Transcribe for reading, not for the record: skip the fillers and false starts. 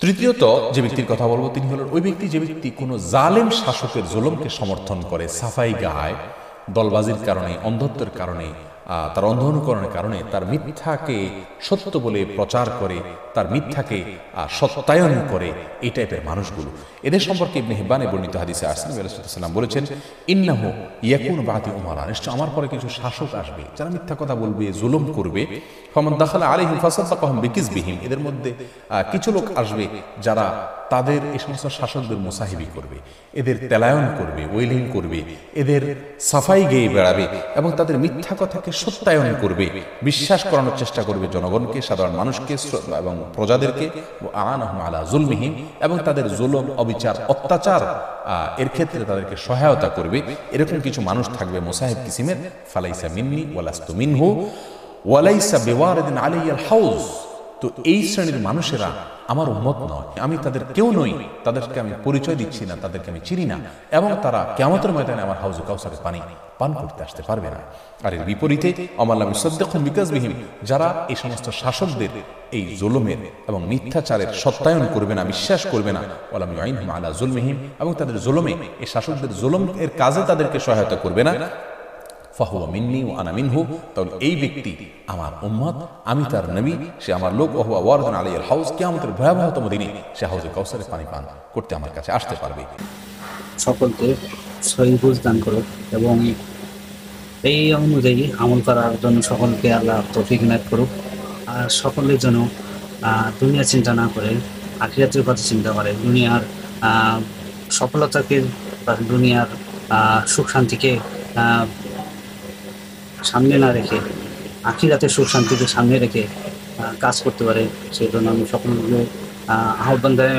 তৃতীয়ত যে ব্যক্তির কথা বলবো তিনি হলেন ওই ব্যক্তি যে ব্যক্তি কোনো জালেম শাসকের জুলুমকে সমর্থন করে, সাফাই গায়, দলবাজির কারণে, অন্ধত্বের কারণে, তার অন্ধ অনুকরণের কারণে তার মিথ্যাকে সত্য বলে প্রচার করে, তার মিথ্যাকে সত্যায়ন করে, এই টাইপের মানুষগুলো। এদের সম্পর্কে ইবনে হিব্বানে বর্ণিত হাদিসে আসছে নবী আলাইহিস সালাম বলেছেন, ইন্নাহু ইয়াকুনু বাদি উমারা, নিশ্চয় আমার পরে কিছু শাসক আসবে যারা মিথ্যা কথা বলবে, জুলুম করবে। ফামান দাখালা আলাইহিম ফাসাদ্দাকাহুম বিকিযবিহিম, এদের মধ্যে কিছু লোক আসবে যারা তাদের এই সমস্ত শাসকদের মুসাহিবি করবে, এদের তেলায়ন করবে, ওয়েলিং করবে, এদের সাফাই গেয়ে বেড়াবে এবং তাদের মিথ্যা কথাকে সত্যায়ন করবে, বিশ্বাস করানোর চেষ্টা করবে জনগণকে, সাধারণ মানুষকে এবং প্রজাদেরকে। আনাহুম আলা যুলমিহিম, এবং তাদের জুলুম, অবিচার, অত্যাচার এর ক্ষেত্রে তাদেরকে সহায়তা করবে। এরকম কিছু মানুষ থাকবে মুসাহিব কিসিমের। ফালাইসা মিন্নি ওয়ালাস্তু মিনহু ওয়ালাইসা বিওয়ারিদিন আলাইয়াল হাউজ, তো এই শ্রেণীর মানুষেরা আমার উম্মত নয়, আমি তাদের কেউ নই, তাদেরকে আমি পরিচয় দিচ্ছি না, তাদেরকে আমি চিনি না, এবং তারা কিয়ামতের ময়দানে আমার হাউজে কাউসারের পানি পান করতে আসতে পারবে না। আর এর বিপরীতে আমাল্লাহ মুসাদ্দিকুম বিকাযবিহিম, যারা এই সমস্ত শাসকদের এই জুলুমের এবং মিথ্যাচারের সত্যায়ন করবে না, বিশ্বাস করবে না, ওয়ালাম ইউইনহুম আলা যুলমিহিম, এবং তাদের জুলুমে, এই শাসকদের জুলুম এর কাজে তাদেরকে সহায়তা করবে না, ফাহুয়া মিন্নি ওয়া আনা মিনহু, তাহলে এই ব্যক্তি আমার উম্মত, আমি তার নবী, সে আমার লোক। ওয়া হুয়া ওয়ারিদুন আলাইহিল হাউজ, কিয়ামতের ভয়াবহতম দিনে সে হাউজে কাউসারে পানি পান করতে আমার কাছে আসতে পারবে। সকলকে সহিহ বুঝ দান করুক এবং এই অনুযায়ী আমল করার জন্য সকলকে আল্লাহ তৌফিক ইনায়াত করুক। আর সকলের জন্য দুনিয়া চিন্তা না করে আখিরাতের কথা চিন্তা করে, দুনিয়ার সফলতাকে বা দুনিয়ার সুখ শান্তিকে সামনে না রেখে আখিরাতের সুখ শান্তিকে সামনে রেখে কাজ করতে পারে, সেই জন্য আমি সকলকে আহ্বান জানাই।